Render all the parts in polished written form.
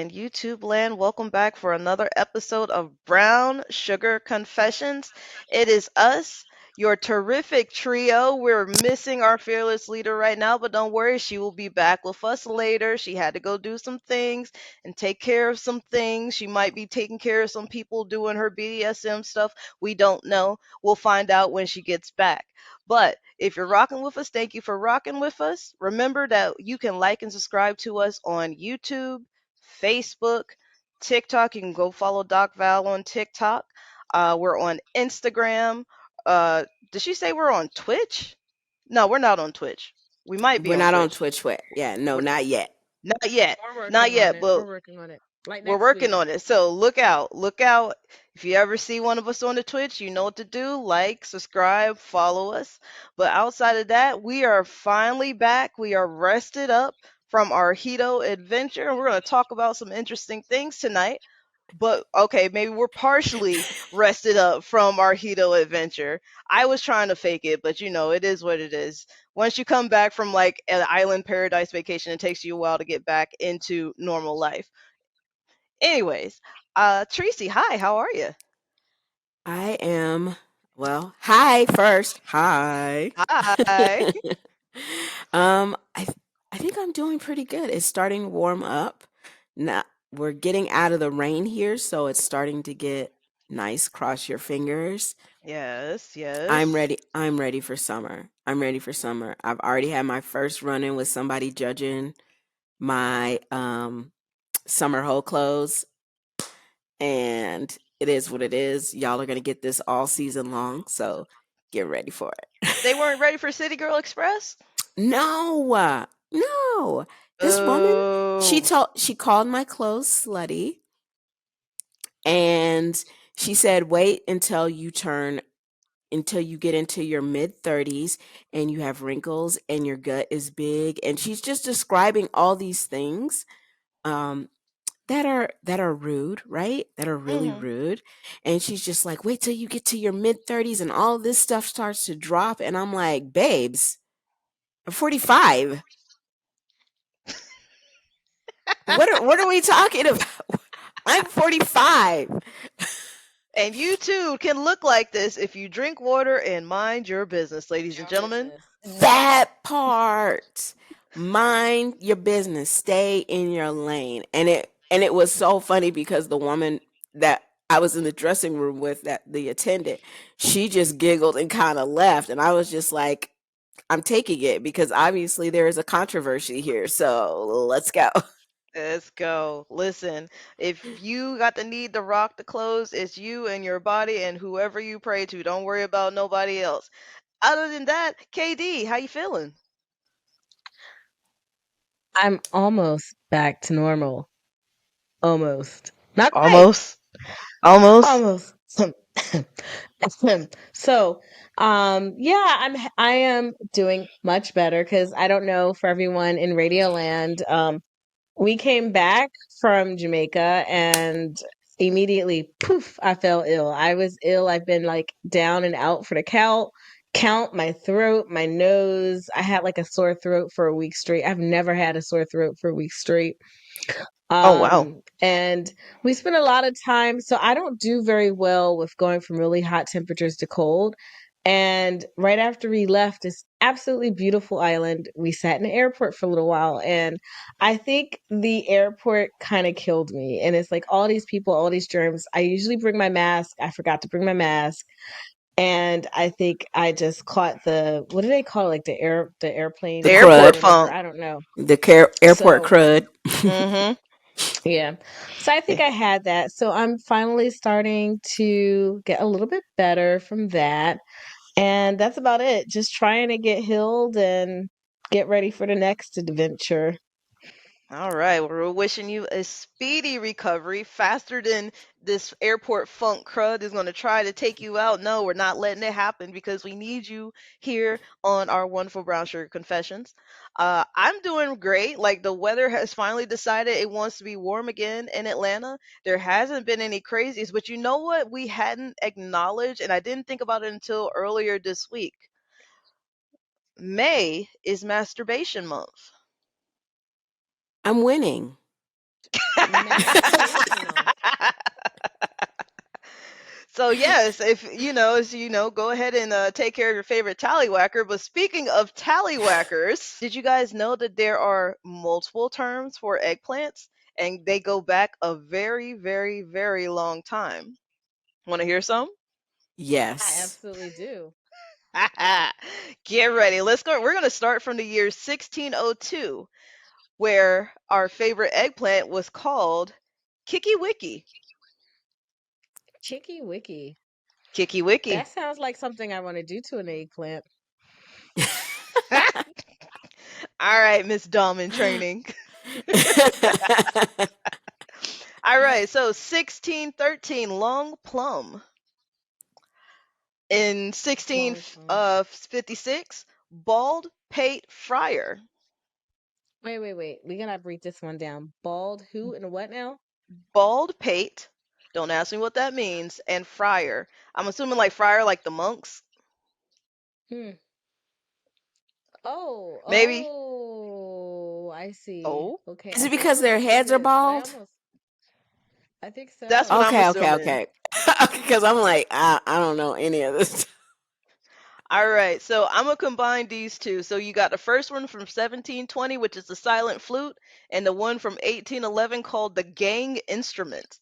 and YouTube land. Welcome back for another episode of Brown Sugar Confessions. It is us, your terrific trio. We're missing our fearless leader right now, but don't worry, she will be back with us later. She had to go do some things and take care of some things. She might be taking care of some people doing her BDSM stuff. We don't know. We'll find out when she gets back. But if you're rocking with us, thank you for rocking with us. Remember that you can like and subscribe to us on YouTube, Facebook, TikTok. You can go follow Doc Val on TikTok. We're on Instagram. Uh, did she say we're on Twitch? No, we're not on Twitch. We might be We're on not on Twitch. Twitch yet. Yeah, no, We're not yet. not yet. We're Not working on yet, it. but We're working on it. Like we're next working week. on it. So look out. Look out. If you ever see one of us on the Twitch, you know what to do. Like, subscribe, follow us. But outside of that, we are finally back. We are rested up from our Hito adventure. And we're going to talk about some interesting things tonight. But okay, maybe we're partially rested up from our Hito adventure. I was trying to fake it, but it is what it is. Once you come back from like an island paradise vacation, it takes you a while to get back into normal life. Anyways, Tracy, hi, how are you? I am, well, hi first. Hi. Hi. I think I'm doing pretty good. It's starting to warm up. Now we're getting out of the rain here, so it's starting to get nice. Cross your fingers. Yes, I'm yes. ready. I'm ready for summer. I'm ready for summer. I've already had my first run in with somebody judging my summer whole clothes, and it is what it is. Y'all are gonna get this all season long, so get ready for it. They weren't ready for City Girl Express? No, no. This woman, Oh. she called my clothes slutty, and she said, "Wait until you get into your mid 30s and you have wrinkles and your gut is big." And she's just describing all these things um that are rude, right? That are really Hmm. rude. And she's just like, "Wait till you get to your mid 30s and all this stuff starts to drop." And I'm like, "Babes, I'm 45. What are we talking about? I'm 45." And you too can look like this if you drink water and mind your business, Mind ladies and your gentlemen. business. That part. Mind your business. Stay in your lane. And it was so funny because the woman that I was in the dressing room with, that the attendant, she just giggled and kind of left, and I was just like, I'm taking it because obviously there is a controversy here. So let's go. Let's go. Listen, if you got the need to rock the clothes, it's you and your body and whoever you pray to. Don't worry about nobody else. Other than that, KD, how you feeling? I'm almost back to normal. Almost. Not quite. Almost. Almost. Almost. So, yeah, I am doing much better because I don't know for everyone in Radioland. We came back from Jamaica and immediately, poof, I fell ill. I was ill. I've been like down and out for the count, my throat, my nose. I had like a sore throat for a week straight. I've never had a sore throat for a week straight. Oh, wow. And we spent a lot of time. So I don't do very well with going from really hot temperatures to cold. And right after we left this absolutely beautiful island, we sat in the airport for a little while. And I think the airport kind of killed me. And it's like all these people, all these germs. I usually bring my mask. I forgot to bring my mask. And I think I just caught the, what do they call it? Like the The The airplane flu airport or crud, whatever. funk. I don't know. the airport So crud. Mm-hmm. yeah. So I think I had that. So I'm finally starting to get a little bit better from that. And that's about it. Just trying to get healed and get ready for the next adventure. All right. Well, we're wishing you a speedy recovery, faster than this airport funk crud is going to try to take you out. No, we're not letting it happen because we need you here on our wonderful Brown Sugar Confessions. I'm doing great. Like the weather has finally decided it wants to be warm again in Atlanta. There hasn't been any crazies, but you know what we hadn't acknowledged, and I didn't think about it until earlier this week. May is masturbation month. I'm winning. Masturbational. So yes, if go ahead and take care of your favorite tallywhacker. But speaking of tallywhackers, did you guys know that there are multiple terms for eggplants, and they go back a very, very, very long time? Want to hear some? I Yes. absolutely do. Get ready. Let's go. We're gonna start from the year 1602, where our favorite eggplant was called Kiki Wiki. Chicky Wiki. Kiki Wiki. That sounds like something I want to do to an eggplant. All right, Miss Dumb in training. All right, so 1613, Long Plum. In Long plum. 1656, Bald Pate Friar. Wait. We gotta break this one down. Bald who and what now? Bald Pate, don't ask me what that means, and Friar. I'm assuming like Friar like the monks, Hmm. Oh, maybe? I see. Oh, Okay, Is I it think because it their probably heads are is, but bald? I think that's what so. I'm Okay, okay, assuming. okay. Because I'm like, I don't know any of this. All right, so I'm gonna combine these two. So you got the first one from 1720, which is the silent flute, and the one from 1811 called the gang instrument.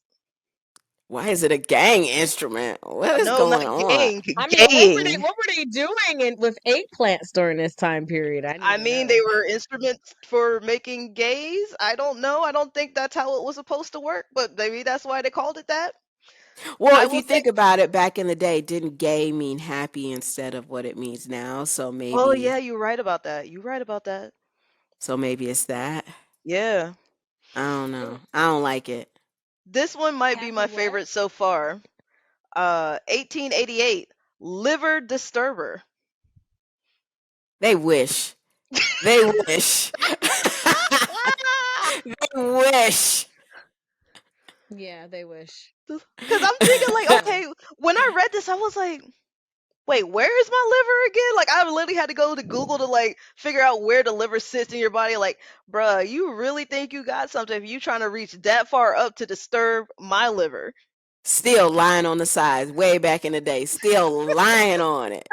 Why is it a gang instrument? What is No, not going on? gang, I mean, gaying. what were they doing with eggplants during this time period? I need I to mean, they know. were instruments for making gays. I don't know. I don't think that's how it was supposed to work, but maybe that's why they called it that. Well, I if will you say, think about it, back in the day, didn't gay mean happy instead of what it means now? oh yeah, you're right about that. You're right about that. So maybe it's that. Yeah. I don't Mm, know. I don't like it. This one might be happy my what? favorite so far. 1888, liver disturber. They wish. They wish. They wish. Yeah, they wish. Because I'm thinking, like, No. okay, when I read this, I was like, wait, where is my liver again? Like, I literally had to go to Google to, like, figure out where the liver sits in your body. Like, bruh, you really think you got something if you trying to reach that far up to disturb my liver? Still lying on the sides, way back in the day. Still lying on it.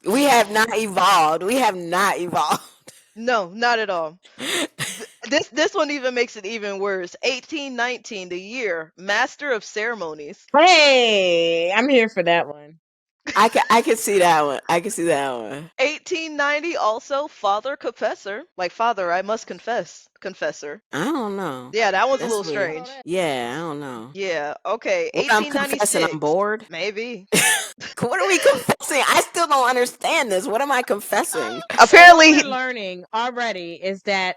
We have not evolved. We have not evolved. No, not at all. This one even makes it even worse. 1819, the year Master of Ceremonies. Hey, I'm here for that one. I can see that one. I can see that one. 1890, also Father Confessor. Like Father, I must confess. Confessor. I don't know. Yeah, that one's a Who That's little would have weird. thought strange. that? Yeah, I don't know. Yeah, okay. What I'm confessing, I'm 1896. bored. Maybe. What are we confessing? I still don't understand this. What am I confessing? So what Apparently, we're learning already is that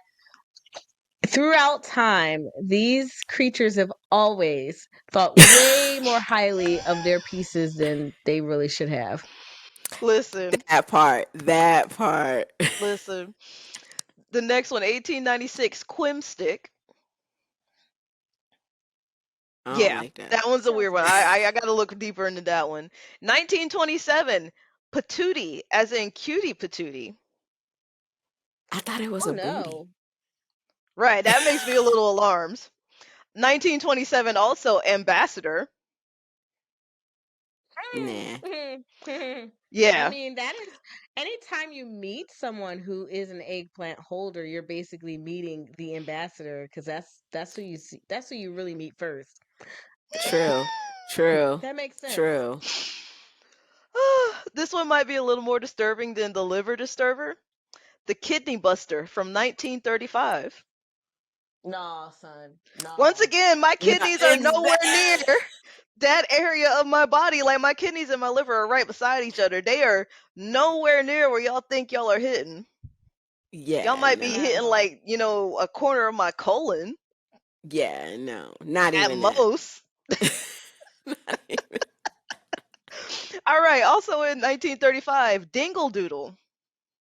throughout time, these creatures have always thought way more highly of their pieces than they really should have. listen, That part. That part. listen. The next one, 1896, Quimstick. I don't Yeah, like that. that one's a Sounds weird one. fishy. I got to look deeper into that one. 1927, Patootie, as in cutie patootie. I thought it was Oh a booty. no. Right, that makes me a little alarmed. 1927, also Ambassador. Nah. I Yeah. mean, that is anytime you meet someone who is an eggplant holder, you're basically meeting the ambassador because that's who you see. That's who you really meet first. True. True. That makes sense. True. This one might be a little more disturbing than the liver disturber. The Kidney Buster from 1935. No, son. Once No. again, my No, kidneys are nowhere near that area of my body. Like my kidneys and my liver are right beside each other. They are nowhere near where y'all think y'all are hitting. Y'all yeah, might be no. hitting No. like, a corner of my colon Yeah, no. Not at even that. most. Not even. All right, also in 1935, Dingle Doodle.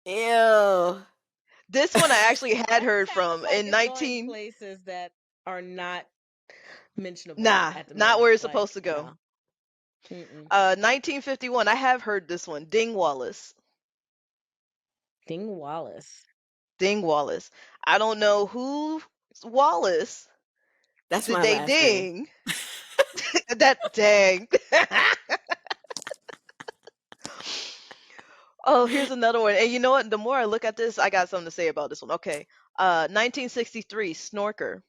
Ew. This one I actually had That heard sounds from like in it's going 19 places that are not mentionable Nah, at the not where moment. it's Like, supposed to go. no. Mm-mm. 1951, I have heard this one. Ding Wallace. Ding Wallace. Ding Wallace. I don't know who's Wallace, That's Did my they last name. ding? That dang. Oh, here's another one. And you know what? The more I look at this, I got something to say about this one. Okay. 1963, Snorker.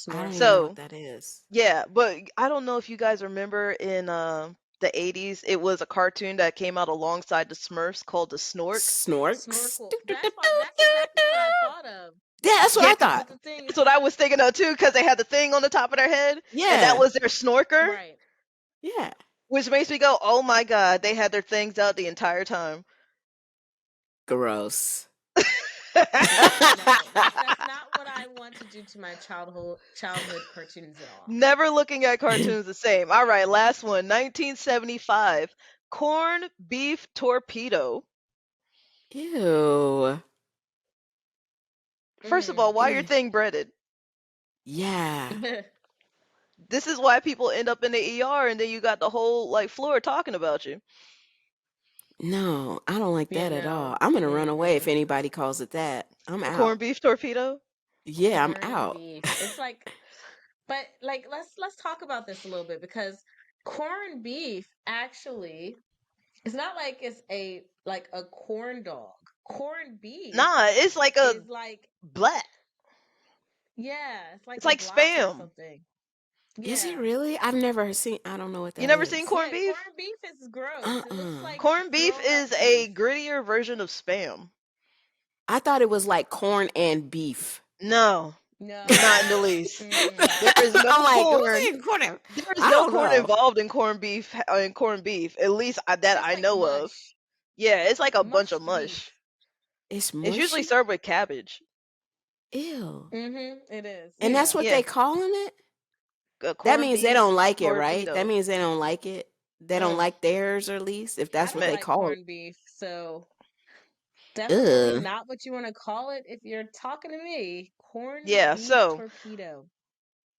I don't even know Snorker. what So, that is. yeah, but I don't know if you guys remember in the 80s, it was a cartoon that came out alongside the Smurfs called the Snork. Snorks. Snorkel. That's exactly what I thought of. Yeah, that's what Yeah, I thought. But the thing that's is, what I was thinking of too, because they had the thing on the top of their head, and that Yeah. was their snorker, right. Yeah. which makes me go, "Oh my god, they had their things out the entire time." Gross. Yeah, no. That's not what I want to do to my childhood cartoons at all. Never looking at cartoons the same. All right, last one, 1975, corn beef torpedo. Ew. First of all, why your Ew. thing breaded? Yeah. Mm. This is why people end up in the ER, and then you got the whole like floor talking about you. No, I don't like Yeah, that at all. no. I'm gonna run away if Mm-mm. anybody calls it that. I'm Corn out. beef torpedo. Yeah, I'm Corned out. beef. It's like, but like, let's talk about this a little bit because corned beef actually, it's not like it's a corn dog. Corned beef Nah, it's like a is like, black. yeah, it's like It's a like black or spam. something. Is it Yeah. really? I've never seen. I don't know what You that never seen is. corned Yeah, beef? corned beef is gross. It looks Uh-uh. like Corned beef grown up is a beef. grittier version of spam. I thought it was like corn and beef. No, not in the No. least. Mm-mm. There is no I'm like, who's corn. eating corn? There is I no don't corn know. involved in corned beef. In corned beef, at least that It's I like know of. mush. Yeah, it's like a bunch of Mushed mush. beef. It's It's usually mushy. served with cabbage. Ew. Mm-hmm. It is. And that's Yeah. what Yeah, they calling it? That corned means they beef don't like it, right? That torpedo. means they don't like it. They don't Mm. like theirs, or at least if I that's what don't Man, they like call it. corned beef, so definitely Ugh. not what you want to call it if you're talking to me. Corned yeah. beef So torpedo.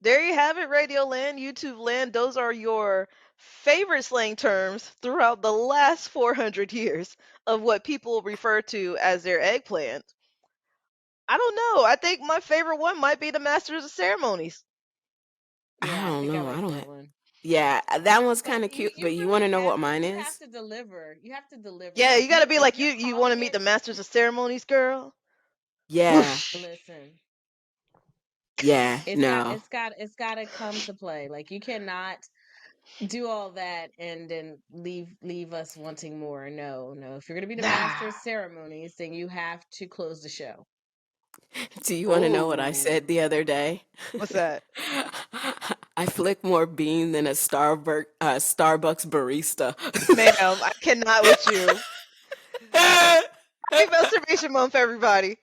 there you have it, Radio Land, YouTube Land. Those are your favorite slang terms throughout the last 400 years of what people refer to as their eggplant. I don't know. I think my favorite one might be the Masters of Ceremonies. I Yeah, I don't think I know. I like don't. that one. Yeah, that one's But kind of cute. you But you want really to know have what mine you have is? to deliver. You have to deliver. Yeah, Like you gotta be if like you're you want to calling meet it, the Masters of Ceremonies, girl. Yeah. Whoosh. listen. Yeah. No. It's got to come to play. Like you cannot do all that and then leave us wanting more. No, no. If you're going to be the master Nah. of ceremonies, then you have to close the show. Do you want to know what I Ooh. said the other day? What's that? I flick more bean than a Starbucks barista. Ma'am, I cannot with you. Happy Masturbation Month, everybody.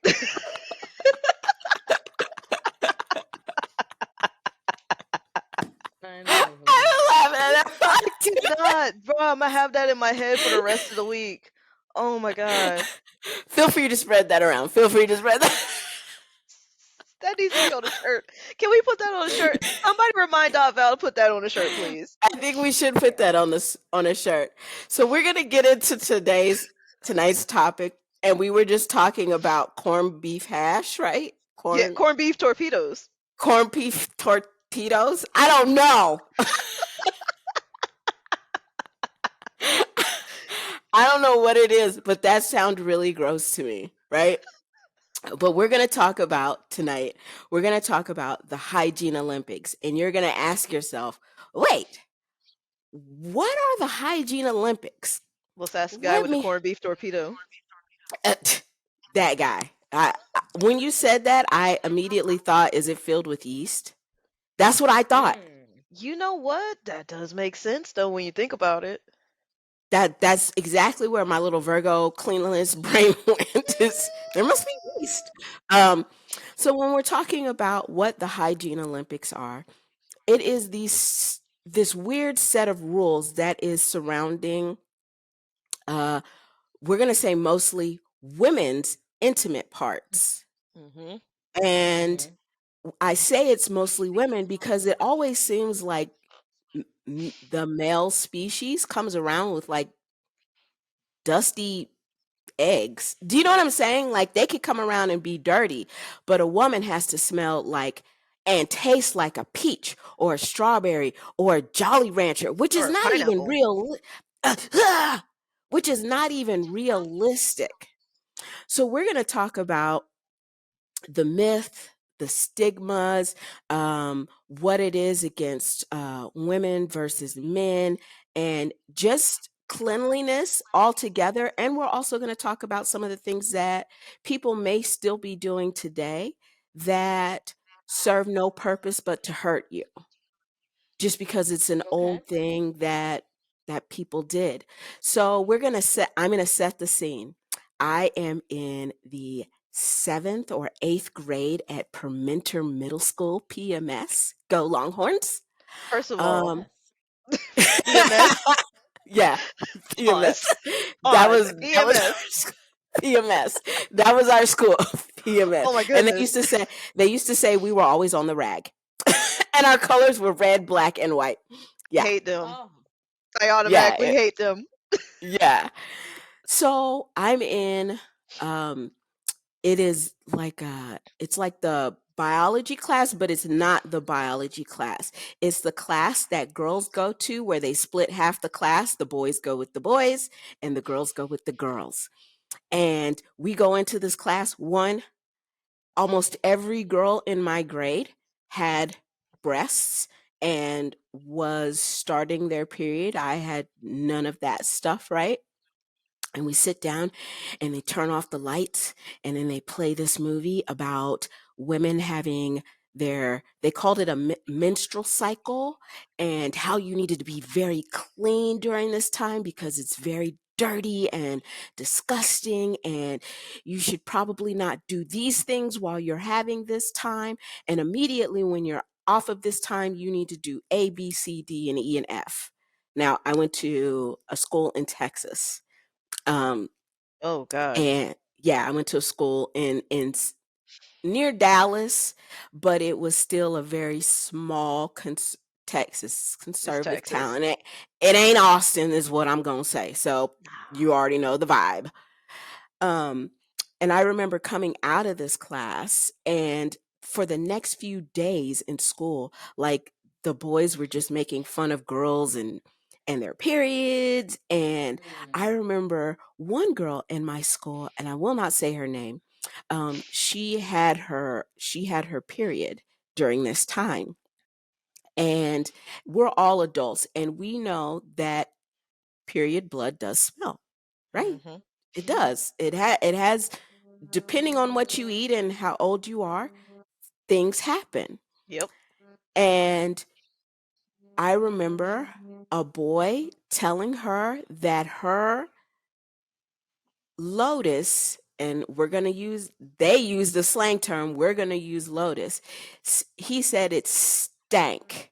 Unbelievable. I'm laughing I at cannot. Bro, I'm gonna have that in my head for the rest of the week. Oh my god. Feel free to spread that around. Feel free to spread that. That needs to be on a shirt. Can we put that on a shirt? Somebody remind Dot Val to put that on a shirt, please. I think we should put Yeah. that on this on a shirt. So we're gonna get into tonight's topic, and we were just talking about corned beef hash, right? Yeah, Corn corned beef torpedoes. corned beef torpedoes. I don't know. I don't know what it is, but that sounds really gross to me, right? But we're going to talk about tonight, we're going to talk about the hygiene Olympics. And you're going to ask yourself, wait, what are the hygiene Olympics? Let's ask the guy Let with the me, corned beef torpedo. that guy. When you said that, I immediately thought, is it filled with yeast? That's what I thought. Mm. You know what? That does make sense though when you think about it. That's exactly where my little Virgo cleanliness brain went. There must be yeast. Um, so when we're talking about what the hygiene Olympics are, it is this weird set of rules that is surrounding uh we're going to say mostly women's intimate parts. Mhm. And Mm-hmm. I say it's mostly women because it always seems like the male species comes around with like dusty eggs. Do you know what I'm saying? Like they could come around and be dirty, but a woman has to smell like and taste like a peach or a strawberry or a Jolly Rancher, which is Or a not even pineapple. real, which is not even realistic. So we're going to talk about the myth, the stigmas, what it is against women versus men, and just cleanliness altogether. And we're also going to talk about some of the things that people may still be doing today that serve no purpose but to hurt you, just because it's an Okay. old thing that people did. So we're going to set I'm going to set the scene. I am in the 7th or 8th grade at Permenter Middle School, PMS. Go Longhorns. First of all, Um Yes. PMS. yeah, PMS. Pause. That Pause. was PMS. our PMS. That was our school, PMS. Oh my And goodness. they used to say we were always on the rag. And our colors were red, black, and white. Yeah. Hate them. Oh. I Yeah. automatically hate them. Yeah. So I'm in um it is like it's like the biology class, but it's not the biology class. It's the class that girls go to where they split half the class. The boys go with the boys and the girls go with the girls. And we go into this class. Almost every girl in my grade had breasts and was starting their period. I had none of that stuff, right? And we sit down and they turn off the lights and then they play this movie about women having they called it a menstrual cycle, and how you needed to be very clean during this time because it's very dirty and disgusting, and you should probably not do these things while you're having this time, and immediately when you're off of this time you need to do A, B, C, D, and E, and F. Now I went to a school in Texas, um, Oh gosh. and yeah, I went to a school near Dallas, but it was still a very small Texas It's conservative Texas. town. It ain't Austin, is what I'm gonna say. So you already know the vibe. Um, and I remember coming out of this class, and for the next few days in school, like the boys were just making fun of girls and their periods. And I Mm. remember one girl in my school, and I will not say her name. She had her period during this time, and we're all adults, and we know that period blood does smell, right? Mhm. It Mhm. does. It has, depending on what you eat and how old you are, things happen. Yep. And I remember a boy telling her that her lotus, and they use the slang term, we're going to use lotus. He said it stank.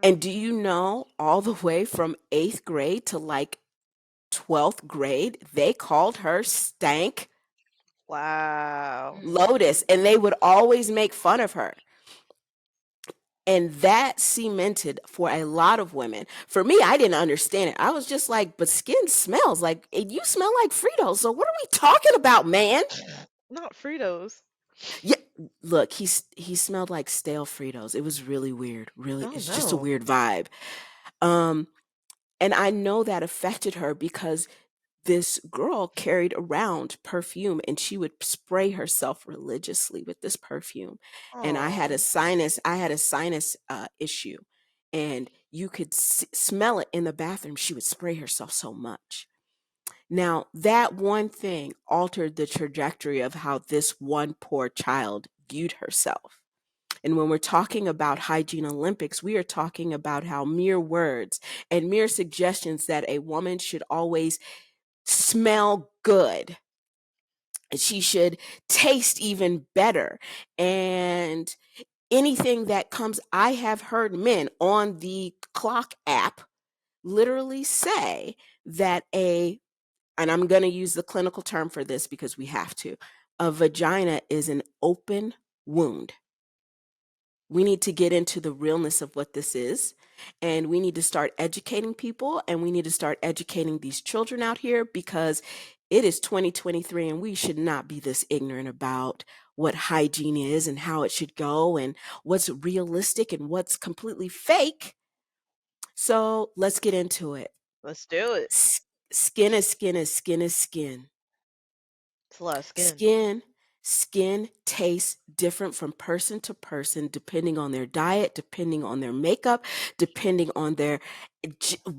And do you know, all the way from 8th grade to like 12th grade, they called her stank Wow. lotus, and they would always make fun of her. And that cemented for a lot of women. For me, I didn't understand it. I was just like, but skin smells like you smell like Fritos. So what are we talking about, man? Not Fritos. Yeah, look, he smelled like stale Fritos. It was really weird. Really, Oh it's just a no. weird vibe. Um, and I know that affected her because this girl carried around perfume and she would spray herself religiously with this perfume. And Oh. I had a sinus issue, and you could smell it in the bathroom. She would spray herself so much. Now that one thing altered the trajectory of how this one poor child viewed herself. And when we're talking about hygiene Olympics, we are talking about how mere words and mere suggestions that a woman should always smell good, she should taste even better, and anything that comes, I have heard men on the clock app literally say that and I'm going to use the clinical term for this because we have to, a vagina is an open wound. We need to get into the realness of what this is. And we need to start educating people, and we need to start educating these children out here, because it is 2023 and we should not be this ignorant about what hygiene is and how it should go and what's realistic and what's completely fake. So let's get into it. Let's do it. S- Skin is skin is skin is skin. It's a lot of skin. Skin skin tastes different from person to person, depending on their diet, depending on their makeup, depending on their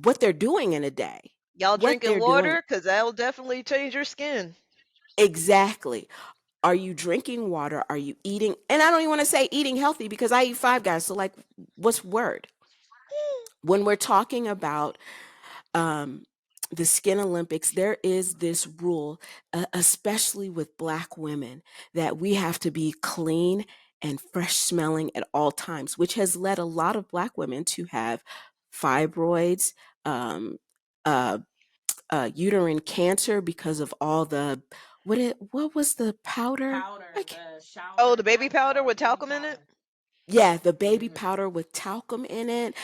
what they're doing in a day. Y'all What drinking they're doing. water? Because that'll definitely change your skin. Exactly. Are you drinking water? Are you eating? And I don't even want to say eating healthy, because I eat Five Guys. So, like, what's word? When we're talking about um, the Skin Olympics, there is this rule, especially with Black women, that we have to be clean and fresh smelling at all times, which has led a lot of Black women to have fibroids, um, uh, uterine cancer, because of all the what was the powder? Powder, Like, the Oh, shower the baby powder gel, with baby talcum in it? powder. yeah, the baby Hmm. powder with talcum in it.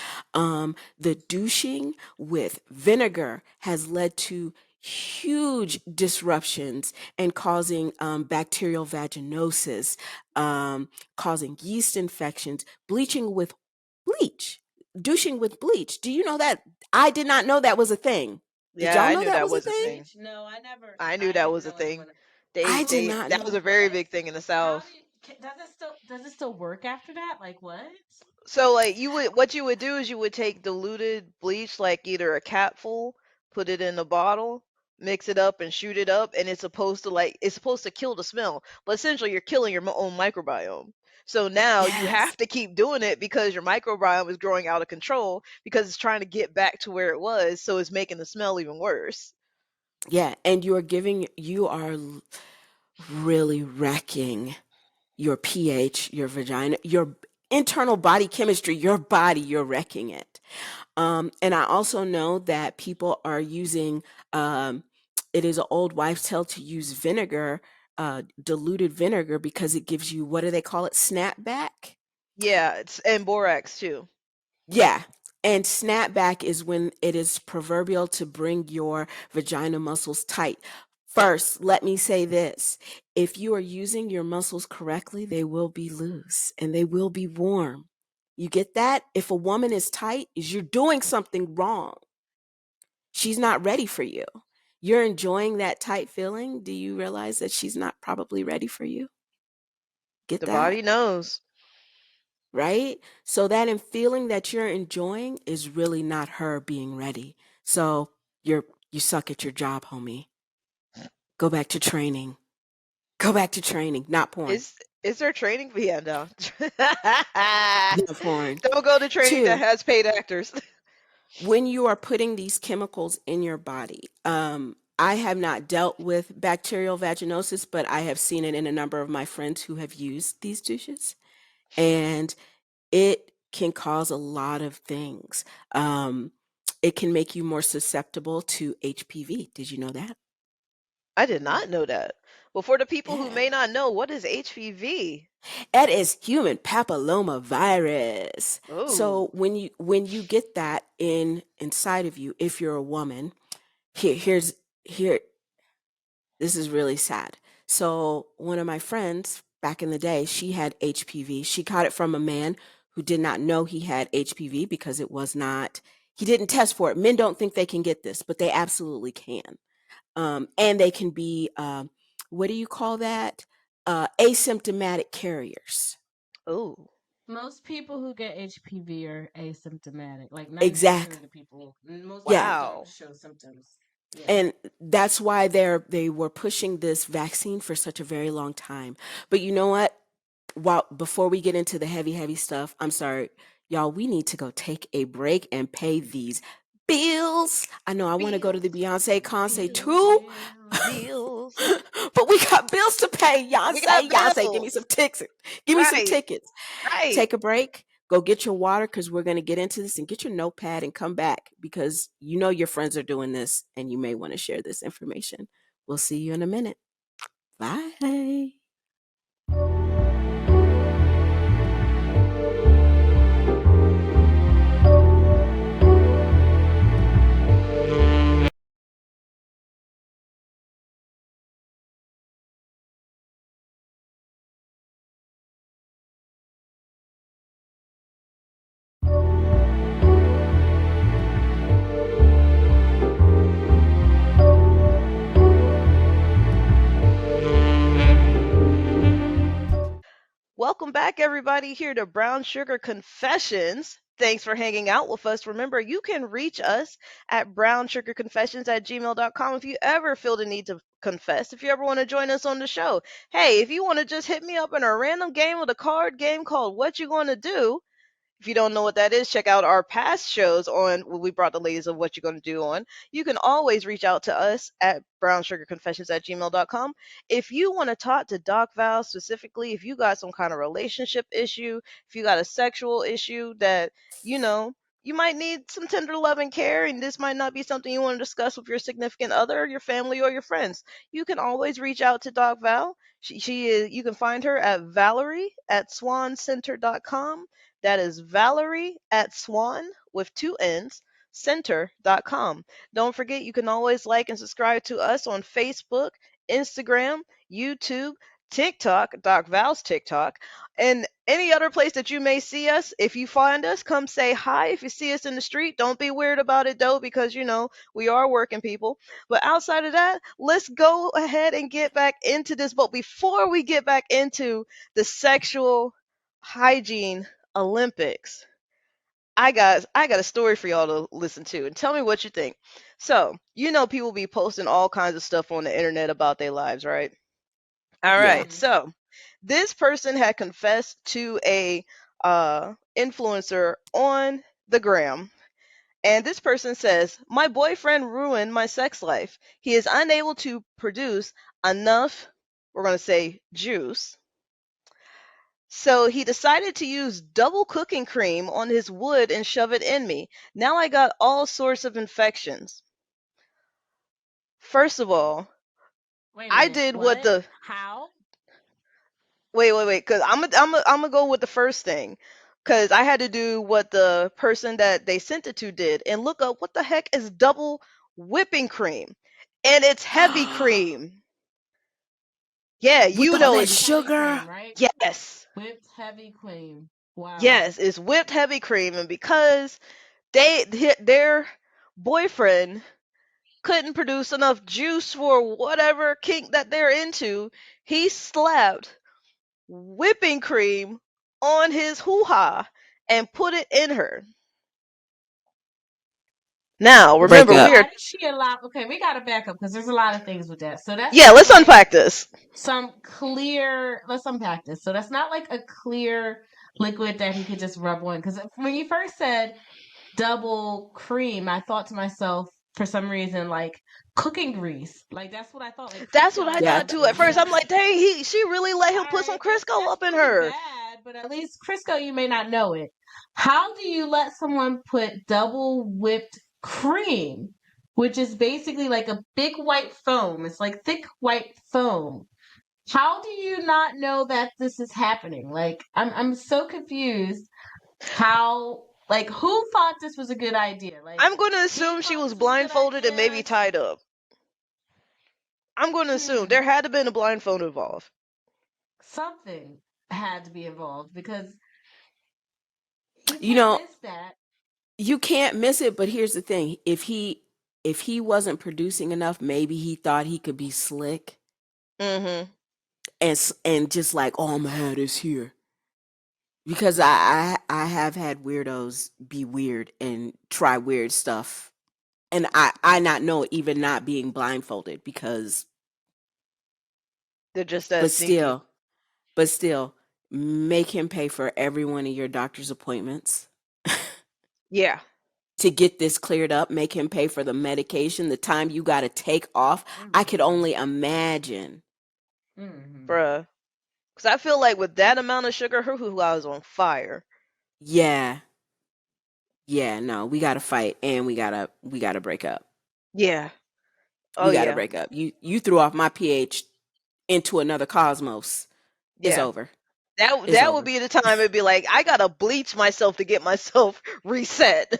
The douching with vinegar has led to huge disruptions and causing bacterial vaginosis, causing yeast infections, bleaching with bleach, douching with bleach. Do you know that? I did not know that was a thing. Did Yeah, y'all I know knew that that was a was a thing? thing. Bleach? No, I never. I knew I that didn't was a know thing. anyone. I did They not that was know. a very What? big thing in the How South. do does it still work after that? Like what? So like what you would do is you would take diluted bleach, like either a capful, put it in a bottle, mix it up and shoot it up, and it's supposed to kill the smell, but essentially you're killing your own microbiome. So now you Yes. have to keep doing it because your microbiome is growing out of control because it's trying to get back to where it was, so it's making the smell even worse. Yeah, and you are really wrecking your pH, your vagina, your internal body chemistry, your body, you're wrecking it. And I also know that people are using, um, it is an old wives' tale to use vinegar, diluted vinegar, because it gives you, what do they call it? Snapback? Yeah, it's and borax too. Yeah. And snapback is when it is proverbial to bring your vagina muscles tight. First, let me say this. If you are using your muscles correctly, they will be loose and they will be warm. You get that? If a woman is tight, is you're doing something wrong. She's not ready for you. You're enjoying that tight feeling. Do you realize that she's not probably ready for you? Get The that? body knows. Right? So that in feeling that you're enjoying is really not her being ready. So you suck at your job, homie. Go back to training. Go back to training, not porn. Is there training? Yeah, no. Not porn. Don't go to training that Two, has paid actors. when you are putting these chemicals in your body, I have not dealt with bacterial vaginosis, but I have seen it in a number of my friends who have used these douches. And it can cause a lot of things. Um, it can make you more susceptible to HPV. Did you know that? I did not know that. Well, for the people who Yeah. may not know, what is HPV? That is human papilloma virus. Oh, So when you get that inside of you, if you're a woman, here this is really sad. So one of my friends back in the day, she had HPV. She caught it from a man who did not know he had HPV, because it was not, he didn't test for it. Men don't think they can get this, but they absolutely can. And they can be, what do you call that? Asymptomatic carriers. oh, Most people who get HPV are asymptomatic. Like 90% of Exact. the people, most Yeah. people don't wow. show symptoms. Yeah. And that's why they were pushing this vaccine for such a very long time. But you know what? While before we get into the heavy stuff, I'm sorry, y'all, we need to go take a break and pay these bills. I know I want to go to the Bills, Beyonce concert Bills, too. bills. bills. But we got bills to pay. We got Beyonce, give me some bills. tickets. Give me some Right, tickets. right. Take a break. Go get your water, because we're going to get into this, and get your notepad and come back, because you know your friends are doing this and you may want to share this information. We'll see you in a minute. Bye. welcome back, everybody, here to Brown Sugar Confessions. Thanks for hanging out with us. Remember, you can reach us at brownsugarconfessions@gmail.com if you ever feel the need to confess. If you ever want to join us on the show, hey, if you want to just hit me up in a random game with a card game called What You Gonna Do, if you don't know what that is, check out our past shows on we brought the ladies of what you're going to do on. You can always reach out to us at brownsugarconfessions@gmail.com. If you want to talk to Doc Val specifically, if you got some kind of relationship issue, if you got a sexual issue that, you know, you might need some tender love and care, and this might not be something you want to discuss with your significant other, your family, or your friends. You can always reach out to Doc Val. She is, you can find her at Valerie at swancenter.com. That is Valerie at Swan with two N's center.com. Don't forget, you can always like and subscribe to us on Facebook, Instagram, YouTube, TikTok, Doc Val's TikTok, and any other place that you may see us. If you find us, come say hi. If you see us in the street, don't be weird about it though, because we are working people. But outside of that, let's go ahead and get back into this. But before we get back into the sexual hygiene Olympics, I got a story for y'all to listen to and tell me what you think. So, people be posting all kinds of stuff on the internet about their lives, right? All Yeah. right. Mhm. So, this person had confessed to a influencer on the gram. And this person says, "My boyfriend ruined my sex life. He is unable to produce enough, we're going to say, juice. So he decided to use double cooking cream on his wood and shove it in me. Now I got all sorts of infections." First of all, Wait a I minute. did what What? the How? wait, because I'm gonna go with the first thing, because I had to do what the person that they sent it to did and look up what the heck is double whipping cream, and it's heavy cream. Yeah, With you all know that Whipped it's heavy sugar. cream, right? yes, Whipped heavy cream. Wow. yes, it's whipped heavy cream, and because their boyfriend couldn't produce enough juice for whatever kink that they're into, he slapped whipping cream on his hoo ha and put it in her. Now, Break remember, So up. we are. how did she allow? Okay, we got to back up because there's a lot of things with that. So that's Yeah, not let's like unpack this. some clear. Let's unpack this. So that's not like a clear liquid that he could just rub on. Because when you first said double cream, I thought to myself for some reason like cooking grease. Like that's what I thought, like That's what Crisco I or Yeah. thought too something. at You first. I'm know. like, dang, she really let him All put some right, that's Crisco that's up in really her. bad, but at least Crisco, you may not know it. How do you let someone put double whipped cream, which is basically like a big white foam? It's like thick white foam. How do you not know that this is happening? Like, I'm so confused. How like who thought this was a good idea? Like I'm going to he assume she thought was this was a good blindfolded and maybe idea. tied up. I'm going to assume Hmm. there had to been a blindfold involved. Something had to be involved because you You can't know, miss that. you can't miss it, but here's the thing. If he wasn't producing enough, maybe he thought he could be slick Mm-hmm. and just like, "Oh, I'm gonna have this here." Because I have had weirdos be weird and try weird stuff. And I not know, even not being blindfolded, because They're just that but sneaky. still but still make him pay for every one of your doctor's appointments Yeah, to get this cleared up, make him pay for the medication, the time you got to take off. I could Mm-hmm. only imagine. Mm-hmm. bruh. Because I feel like with that amount of sugar, her hoo-ha is on fire. Yeah. Yeah, no, we got to fight, and we got to break up. Yeah. Oh We got to yeah. break up. You threw off my pH into another cosmos. It's Yeah. over. That It's that would over. be the time it'd be like, I gotta bleach myself to get myself reset.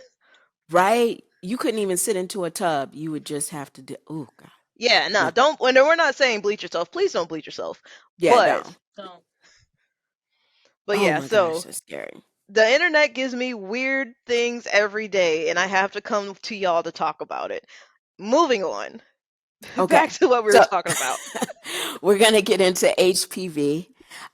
Right? You couldn't even sit into a tub. You would just have to do. Oh God, Yeah, no, no. don't. When we're not saying bleach yourself, please don't bleach yourself. Yeah, But no. So but Oh yeah, my gosh, so that's scary. the internet gives me weird things every day, and I have to come to y'all to talk about it. Moving on, back Okay, to what we were so talking about. we're gonna get into HPV.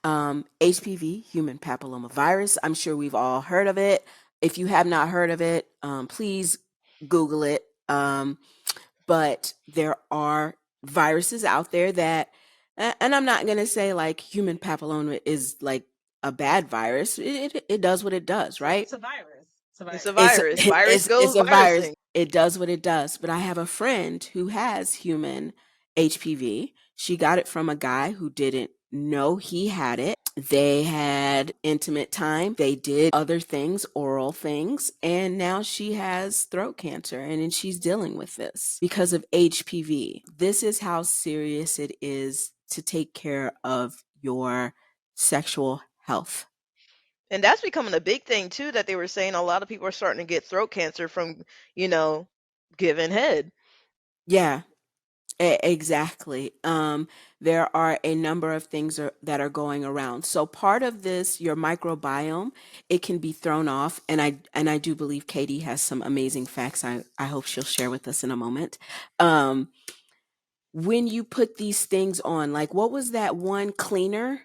HPV, human papillomavirus. I'm sure we've all heard of it. If you have not heard of it, please Google it. But there are viruses out there that, and I'm not going to say like human papilloma is like a bad virus. It does what it does, right? It's a virus. It's a It's a virus. It's virus. Virus it's goes a virus. virusing. It does what it does. But I have a friend who has human HPV. She got it from a guy who didn't know he had it. They had intimate time. They did other things, oral things, and now she has throat cancer and then she's dealing with this because of HPV. This is how serious it is to take care of your sexual health. And that's becoming a big thing too, that they were saying a lot of people are starting to get throat cancer from, you know, giving head. Yeah, exactly. There are a number of things that are going around. So part of this, your microbiome, it can be thrown off, and I do believe Katie has some amazing facts. I hope she'll share with us in a moment. Um, when you put these things on, like what was that one cleaner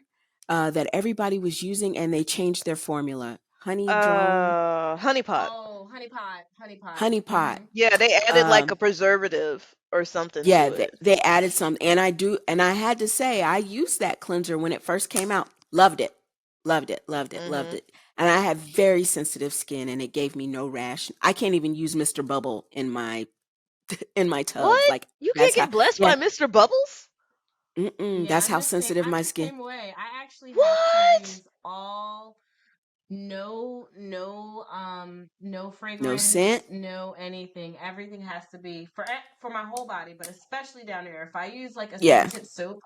that everybody was using, and they changed their formula? Honey drone, Honeypot. Oh, honey pot. honey pot. Yeah, they added like a Um, preservative or something Yeah, to they, it. they added some, and I had to say, I used that cleanser when it first came out. Loved it, loved it, loved it, loved Mhm. it. And I have very sensitive skin, and it gave me no rash. I can't even use Mr. Bubble in my tubs. What? Like You can't that's how, get blessed yeah, by Mr. Bubbles? Yeah, that's I'm how the same. sensitive I'm my the skin. same way. I actually have to What? use all no No fragrance, scent. no anything. Everything has to be for my whole body, but especially down there. If I use like a Yeah, scented soap,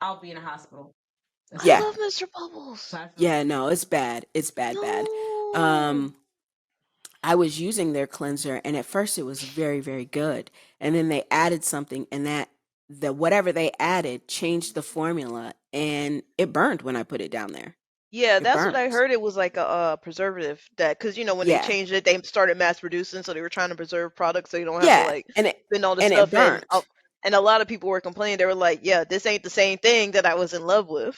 I'll be in a hospital. It's I yeah, love bad. Mr. So Bubbles. I feel yeah. you. No, it's bad. It's bad, bad. No. Um, I was using their cleanser, and at first it was very, very good. And then they added something, and the whatever they added changed the formula, and it burned when I put it down there. Yeah, It that's what I burnt. heard. It was like a preservative that, because when they Yeah, changed it, they started mass producing, so they were trying to preserve products so you don't have to yeah, like spend all the and it stuff. burnt. And a lot of people were complaining. They were like, "Yeah, this ain't the same thing that I was in love with."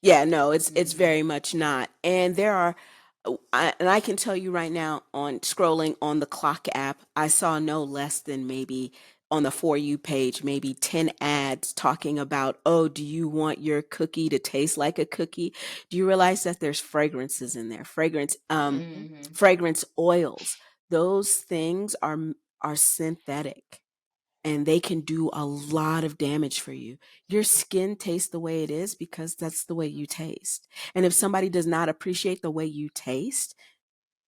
Yeah, no, it's Hmm. very much not. And there are, and I can tell you right now, on scrolling on the Clock app, I saw no less than maybe on the For You page, maybe 10 ads talking about, oh, do you want your cookie to taste like a cookie? Do you realize that there's fragrances in there? Hmm. Hmm. Fragrance oils. Those things are synthetic, and they can do a lot of damage for you. Your skin tastes the way it is because that's the way you taste. And if somebody does not appreciate the way you taste,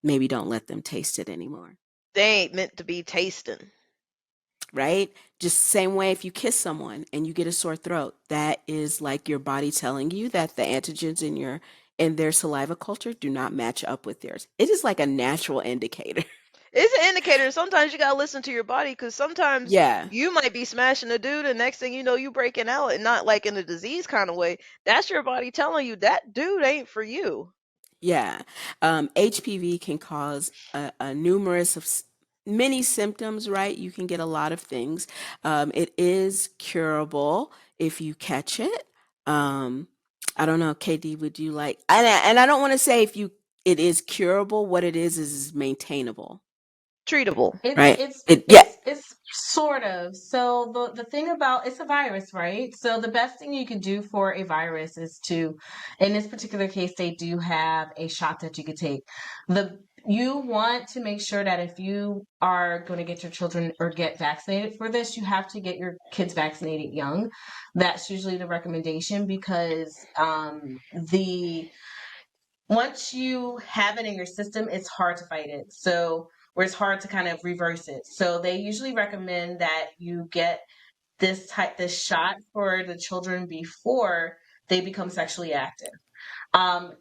maybe don't let them taste it anymore. They ain't meant to be tasting. Right? Just same way if you kiss someone and you get a sore throat, that is like your body telling you that the antigens in their saliva culture do not match up with yours. It is like a natural indicator. It's an indicator. Sometimes you gotta listen to your body, because sometimes Yeah. you might be smashing a dude, and next thing you know, you breaking out, and not like in a disease kind of way. That's your body telling you that dude ain't for you. Yeah. HPV can cause a numerous of many symptoms, right? You can get a lot of things. It is curable if you catch it. Um, I don't know, KD, would you like, and I don't want to say if you, it is curable. What it is maintainable, Treatable. It's right? it's It, yeah, it's it's sort of. So the thing about it's a virus, right? So the best thing you can do for a virus is to, in this particular case, they do have a shot that you could take. The You want to make sure that if you are going to get your children or get vaccinated for this, you have to get your kids vaccinated young. That's usually the recommendation because the once you have it in your system, it's hard to fight it. So, where it's hard to kind of reverse it. So, they usually recommend that you get this shot for the children before they become sexually active.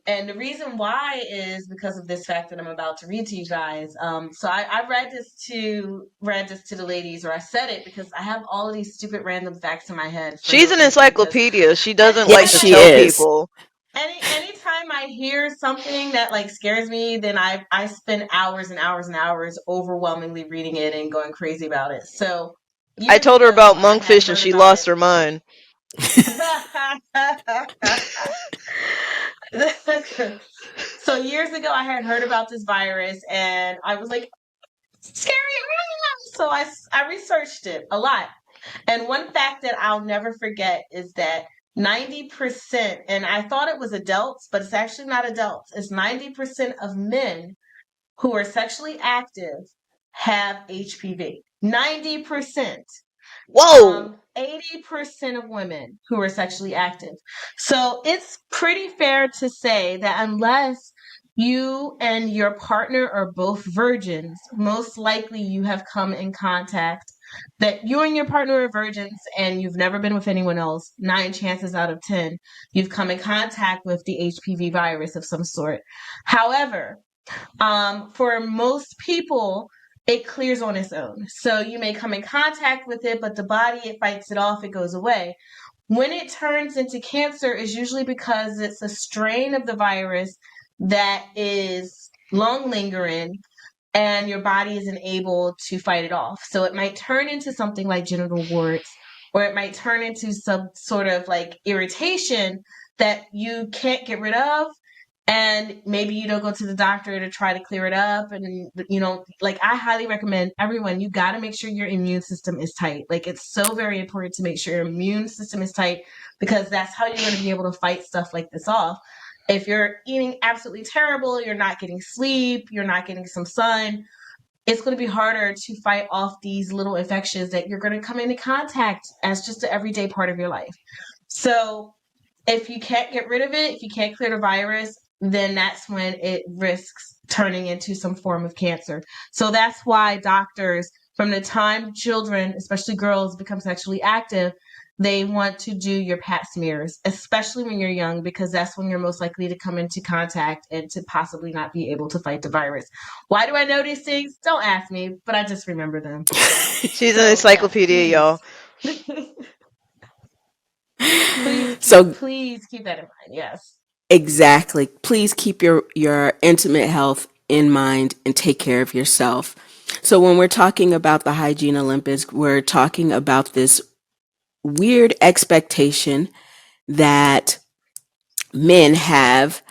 And the reason why is because of this fact that I'm about to read to you guys. So I read this to the ladies, or I said it because I have all of these stupid random facts in my head for She's no an reason. Because encyclopedia. She doesn't like anytime yes, to I she tell hear is. people. anytime I hear something that like scares me, then I spend hours and hours and hours overwhelmingly reading it and going crazy about it. So I years told her ago, about I had monkfish and heard she about lost it. her mind. So years ago, I had heard about this virus, and I was like, scary. So I researched it a lot. And one fact that I'll never forget is that 90%, and I thought it was adults, but it's actually not adults, it's 90% of men who are sexually active have HPV. 90%. Whoa. 80% of women who are sexually active. So it's pretty fair to say that unless you and your partner are both virgins, most likely you have come in contact, that you and your partner are virgins and you've never been with anyone else. 9 chances out of 10, you've come in contact with the HPV virus of some sort. However, for most people, it clears on its own. So you may come in contact with it, but the body, it fights it off, it goes away. When it turns into cancer is usually because it's a strain of the virus that is long lingering and your body isn't able to fight it off. So it might turn into something like genital warts, or it might turn into some sort of like irritation that you can't get rid of. And maybe you don't go to the doctor to try to clear it up. And, like I highly recommend everyone, you got to make sure your immune system is tight. Like it's so very important to make sure your immune system is tight, because that's how you're going to be able to fight stuff like this off. If you're eating absolutely terrible, you're not getting sleep, you're not getting some sun, it's going to be harder to fight off these little infections that you're going to come into contact as just an everyday part of your life. So if you can't get rid of it, if you can't clear the virus, then that's when it risks turning into some form of cancer. So that's why doctors, from the time children, especially girls, become sexually active, they want to do your pap smears, especially when you're young, because that's when you're most likely to come into contact and to possibly not be able to fight the virus. Why do I know these things? Don't ask me, but I just remember them. She's an So yes, encyclopedia, please. y'all. So Please keep that in mind. Yes. exactly. Please keep your intimate health in mind and take care of yourself. So when we're talking about the hygiene Olympics, we're talking about this weird expectation that men have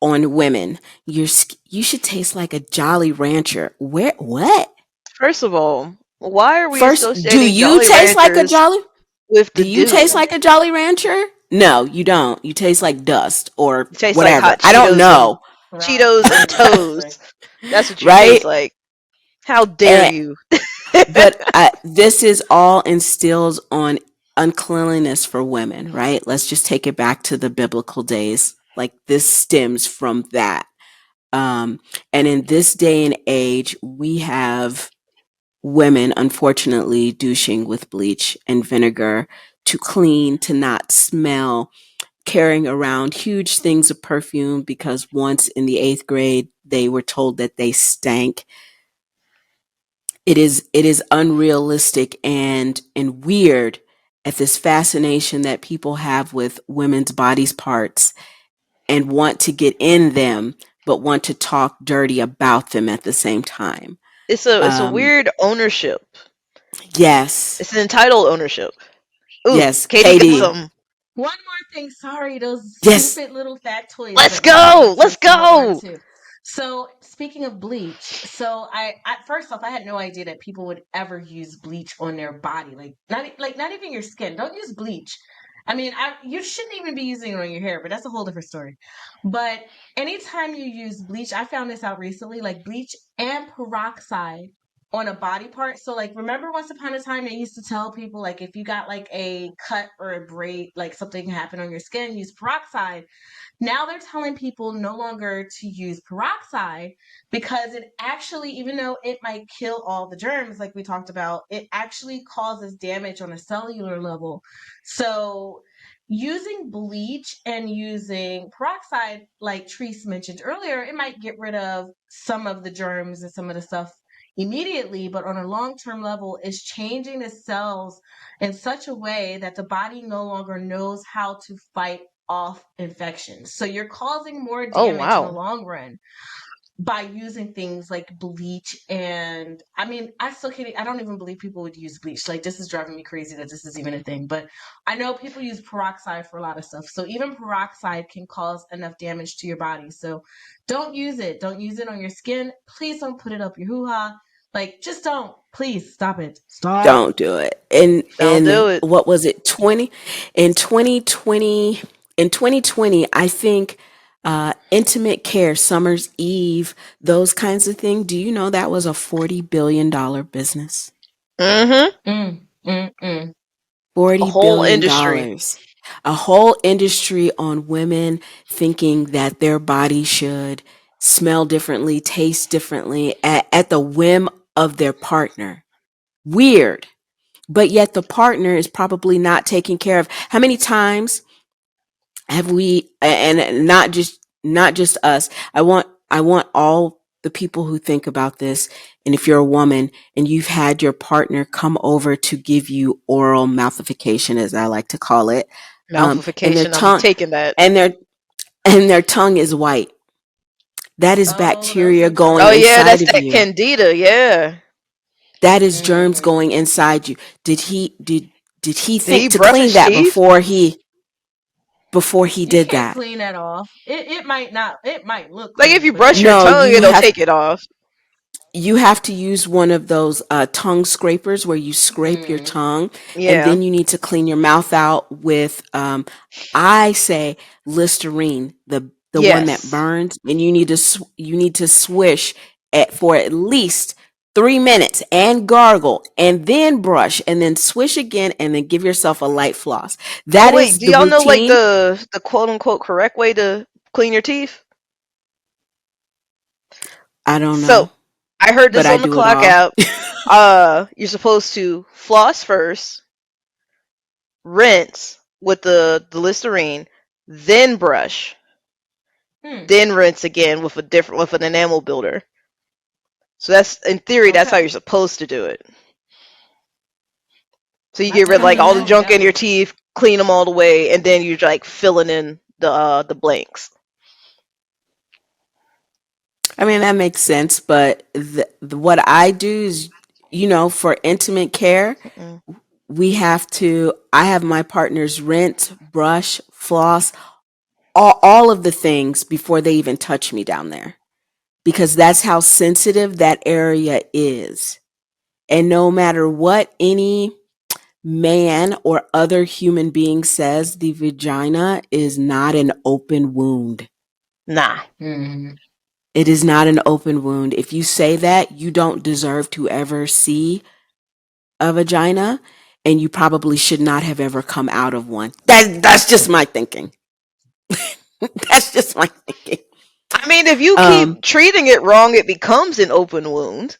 on women. You should taste like a Jolly Rancher. Where what? First of all, why are we First, do associating you Jolly taste like a Ranchers Jolly? with Do the you taste dude? like a Jolly Rancher? No, you don't. You taste like dust or It tastes like whatever. hot I don't know, Cheetos and toes. Right. That's what you taste right? like. How dare And you? but this is all instills on uncleanliness for women, right? Let's just take it back to the biblical days. Like this stems from that. Um, and in this day and age, we have women, unfortunately, douching with bleach and vinegar to clean, to not smell, carrying around huge things of perfume because once in the eighth grade, they were told that they stank. It is unrealistic and weird at this fascination that people have with women's bodies parts and want to get in them but want to talk dirty about them at the same time. It's a um weird ownership. yes, It's an entitled ownership. Ooh, yes, Katie got Katie, something. One more thing. Sorry, those yes, stupid little factoids Let's that we have go. with Let's tasting water go. too. So speaking of bleach, so first off, I had no idea that people would ever use bleach on their body, not even your skin. Don't use bleach. I mean, you shouldn't even be using it on your hair, but that's a whole different story. But anytime you use bleach, I found this out recently, like bleach and peroxide on a body part. So like remember once upon a time they used to tell people like if you got like a cut or a braid, like something happened on your skin, use peroxide. Now they're telling people no longer to use peroxide because it actually, even though it might kill all the germs, like we talked about, it actually causes damage on a cellular level. So using bleach and using peroxide, like Treese mentioned earlier, it might get rid of some of the germs and some of the stuff immediately, but on a long-term level, it's changing the cells in such a way that the body no longer knows how to fight off infections. So you're causing more Oh damage in the wow. long run. by using things like bleach. And I mean, I still can't, I don't even believe people would use bleach. Like, this is driving me crazy that this is even a thing. But I know people use peroxide for a lot of stuff. So even peroxide can cause enough damage to your body. So don't use it. Don't use it on your skin. Please don't put it up your hoo-ha. Like, just don't. Please stop it. Stop. Don't do it. And Don't do it. what was it? 20 in 2020 in 2020, I think intimate care, Summer's Eve, those kinds of things. Do you know that was a $40 billion business? Mm-hmm. Mm. A $40 whole billion. industry. dollars. A whole industry on women thinking that their body should smell differently, taste differently at the whim of their partner. Weird. But yet the partner is probably not taking care of. How many times have we, and not just us, I want all the people who think about this, and if you're a woman and you've had your partner come over to give you oral mouthification, as I like to call it, and their Malfication. I'm tongue taking that. and their tongue is white, that is Oh, those bacteria are going Oh germs. yeah, inside that's of that you. candida. Yeah. That is germs Mm. going inside you. Did he Did he think to brush clean his that teeth? before he You did can't that? clean that off. It might not, it might look Like if clean, you but it brush ain't your No, clean. tongue, you it'll have take it off. you have to use one of those tongue scrapers where you scrape your Mm. tongue, and Yeah. then you need to clean your mouth out with I say Listerine, the one that Yes. burns, and you need to swish for at least 3 minutes and gargle and then brush and then swish again and then give yourself a light floss. Oh That wait, is do the y'all know like routine. the quote unquote correct way to clean your teeth? I don't So know, I heard but this I on the do it clock all. app. You're supposed to floss first, rinse with the Listerine, then brush, Hmm. then rinse again with an enamel builder. So that's in theory that's how Okay. you're supposed to do it. So you I get rid of like definitely all the know what junk that in your is. teeth, clean them all the way, and then you're like filling in the blanks. I mean, that makes sense, but what I do is, for intimate care, Mm-mm. I have my partners rinse, brush, floss, all of the things before they even touch me down there, because that's how sensitive that area is. And no matter what any man or other human being says, the vagina is not an open wound. Nah. Mm. It is not an open wound. If you say that, you don't deserve to ever see a vagina, and you probably should not have ever come out of one. That's just my thinking. That's just my thinking. I mean, if you Um, keep treating it wrong, it becomes an open wound.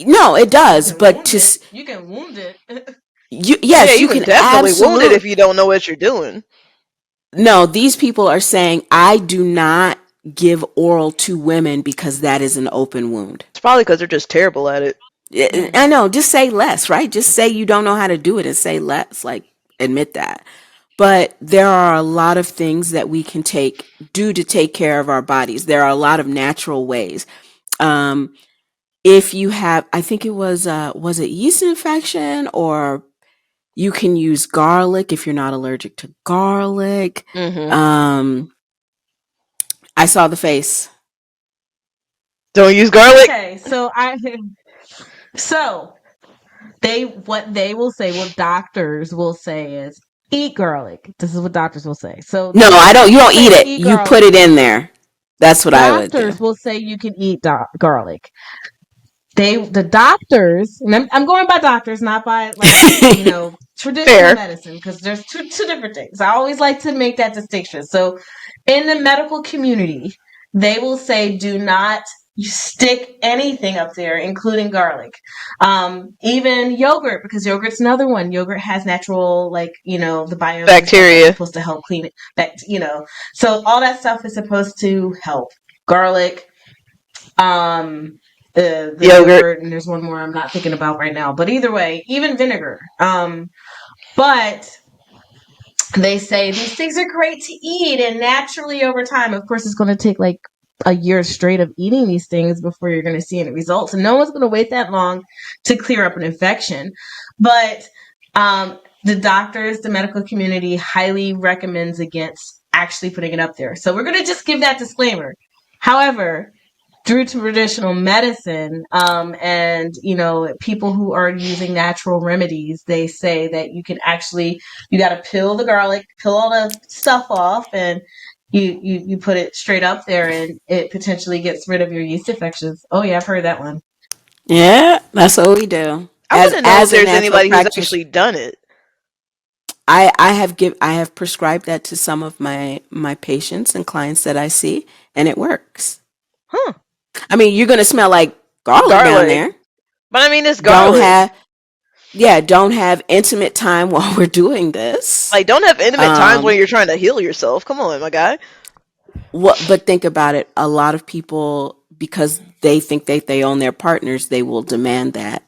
no, it You does, can but wound it. You can wound it. Yeah, yes, you you can can definitely wound it absolute. if you don't know what you're doing. No, these people are saying I do not give oral to women because that is an open wound. It's probably because they're just terrible at it. I Mm. know, just say less, right? Just say you don't know how to do it and say less, like admit that. But there are a lot of things that we can do to take care of our bodies. There are a lot of natural ways. Um, if you have, I think it was it yeast infection, or you can use garlic if you're not allergic to garlic. Hmm. Um, I saw the face. Don't use garlic. Okay, so what they will say, what doctors will say is eat garlic. This is what doctors will say. So No, I don't. doctors You will don't eat say it. eat You put garlic. it in there. That's what I would do. Doctors will say you can eat garlic. The doctors, and I'm going by doctors, not by like traditional Fair. medicine, because there's two different things. I always like to make that distinction. So in the medical community, they will say do not stick anything up there, including garlic. Even yogurt, because yogurt's another one. Yogurt has natural, like, the biomes and stuff that's Bacteria. supposed to help clean it. So all that stuff is supposed to help. Garlic, um the Yogurt. yogurt, and there's one more I'm not thinking about right now, but either way, even vinegar. But they say these things are great to eat, and naturally over time, of course, it's going to take like a year straight of eating these things before you're going to see any results. And no one's going to wait that long to clear up an infection. But the doctors, the medical community highly recommends against actually putting it up there. So we're going to just give that disclaimer. However, through traditional medicine, and people who are using natural remedies, they say that you got to peel the garlic, peel all the stuff off, and you put it straight up there, and it potentially gets rid of your yeast infections. Oh yeah, I've heard that one. Yeah, that's what we do. I want to know if As a there's natural anybody who's practitioner, actually done it. I have prescribed that to some of my patients and clients that I see, and it works. Huh. I mean, you're gonna smell like garlic down Garlic. there. But I mean, it's Don't garlic. have don't have intimate time while we're doing this. Like, don't have intimate times when Um, you're trying to heal yourself. Come on, my guy. what? But think about it. A lot of people, because they think that they own their partners, they will demand that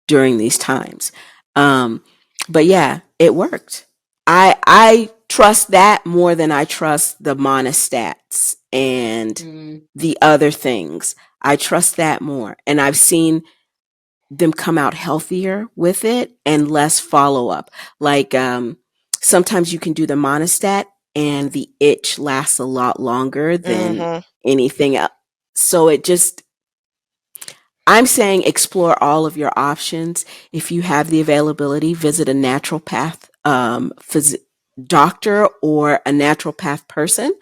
during these times. Um, but yeah, it worked. I trust that more than I trust the monostats and Mm. the other things. I trust that more, and I've seen them come out healthier with it and less follow up. Like sometimes you can do the monostat and the itch lasts a lot longer than Mm-hmm. anything else. So it just I'm saying explore all of your options. If you have the availability, visit a naturopath doctor or a naturopath person.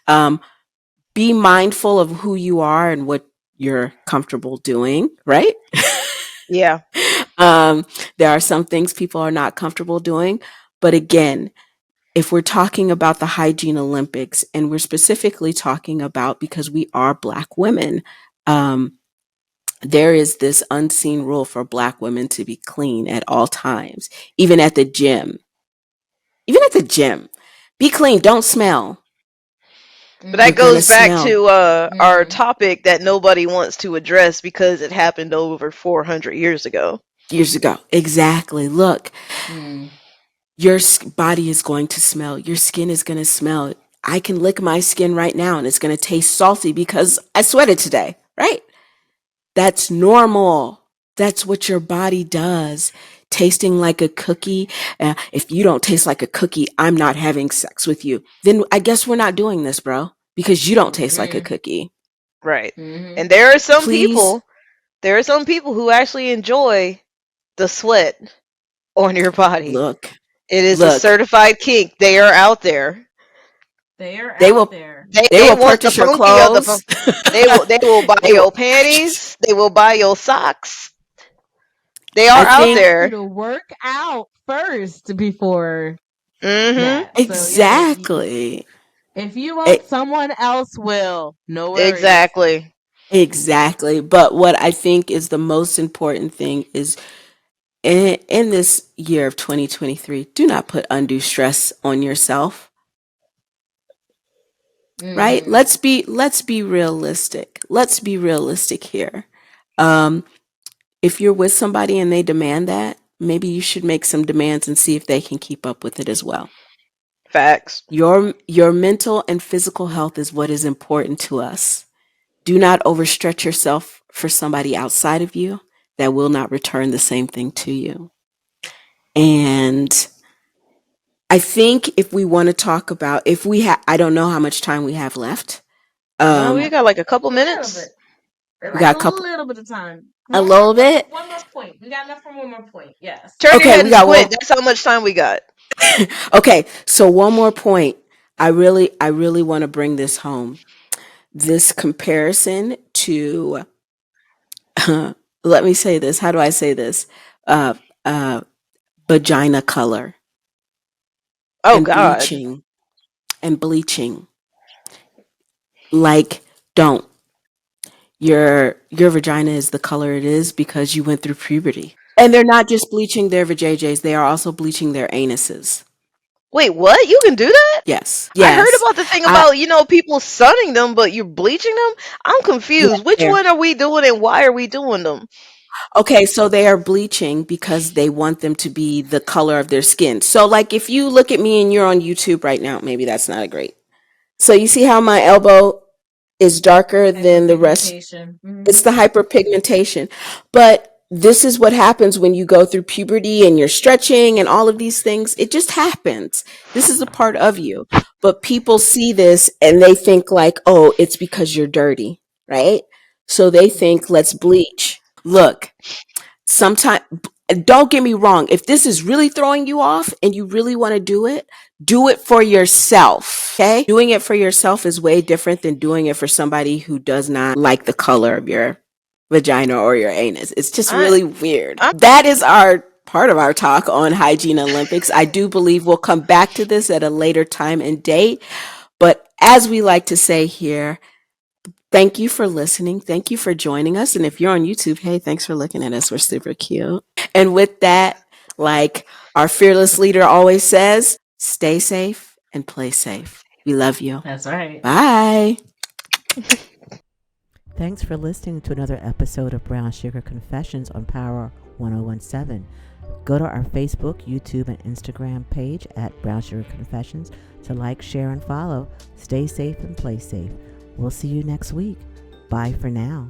Um, be mindful of who you are and what you're comfortable doing, right? Yeah. um, there are some things people are not comfortable doing. But again, if we're talking about the hygiene Olympics, and we're specifically talking about because we are Black women, um, there is this unseen rule for Black women to be clean at all times, even at the gym. Even at the gym, be clean, don't smell. But You're that Mm. gonna goes back smell. to our Mm. topic that nobody wants to address because it happened over 400 years ago. Years ago. Exactly. Look, Mm. your body is going to smell. Your skin is going to smell. I can lick my skin right now and it's going to taste salty because I sweated today, right? That's normal. That's what your body does. Tasting like a cookie. If you don't taste like a cookie, I'm not having sex with you. Then I guess we're not doing this, bro, because you don't taste like a Mm. cookie. Right. Mm. And Please there are some people who actually enjoy the sweat on your body. look, It is a look. certified kink. They are out there. They are They out will there. they They will want the purchase your funky of the clothes. fun. They will buy They will your purchase. panties. They will buy your socks. They I are They'll out think ask you there. to work out first before Mhm. that. So yeah, exactly. if you won't, E- someone else will. No worries. Exactly. exactly. But what I think is the most important thing is in this year of 2023, do not put undue stress on yourself, right? Mm-hmm. Let's be realistic. Let's be realistic here. Um, if you're with somebody and they demand that, maybe you should make some demands and see if they can keep up with it as well. Facts. Your mental and physical health is what is important to us. Do not overstretch yourself for somebody outside of you that will not return the same thing to you. And I think if we want to talk about if we have I don't know how much time we have left. No, we Um got like a couple A little minutes. bit. we Like got a a couple little bit of time. a little bit. One more point. We got enough for one more point. Yes. Turn your Okay, head we and got squint. one. That's how much time we got. Okay, so one more point. I really want to bring this home. This comparison to let me say this. How do I say this? Uh uh vagina color Oh and God. bleaching and bleaching. Like don't. Your vagina is the color it is because you went through puberty. And they're not just bleaching their vajayjays, they are also bleaching their anuses. Wait, what? You can do that? Yes. I heard Yes. about the thing I about, people sunning them, but you're bleaching them? I'm yeah, confused. Which there. one are we doing and why are we doing them? Okay, so they are bleaching because they want them to be the color of their skin. So like if you look at me and you're on YouTube right now, maybe that's not a great. So you see how my elbow is darker than the rest. Hyperpigmentation. It's the hyperpigmentation. But this is what happens when you go through puberty and you're stretching and all of these things. It just happens. This is a part of you. But people see this and they think like, oh, it's because you're dirty, right? So they think, let's bleach. Look, sometimes, don't get me wrong. If this is really throwing you off and you really want to do it for yourself. Okay. Doing it for yourself is way different than doing it for somebody who does not like the color of your vagina or your anus. It's just I, really weird. I That is our part of our talk on Hygiene Olympics. I do believe we'll come back to this at a later time and date. But as we like to say here, thank you for listening. Thank you for joining us. And if you're on YouTube, hey, thanks for looking at us. We're super cute. And with that, like our fearless leader always says, stay safe and play safe. We love you. That's right. Bye. Thanks for listening to another episode of Brown Sugar Confessions on Power 1017. Go to our Facebook, YouTube, and Instagram page at Brown Sugar Confessions to like, share, and follow. Stay safe and play safe. We'll see you next week. Bye for now.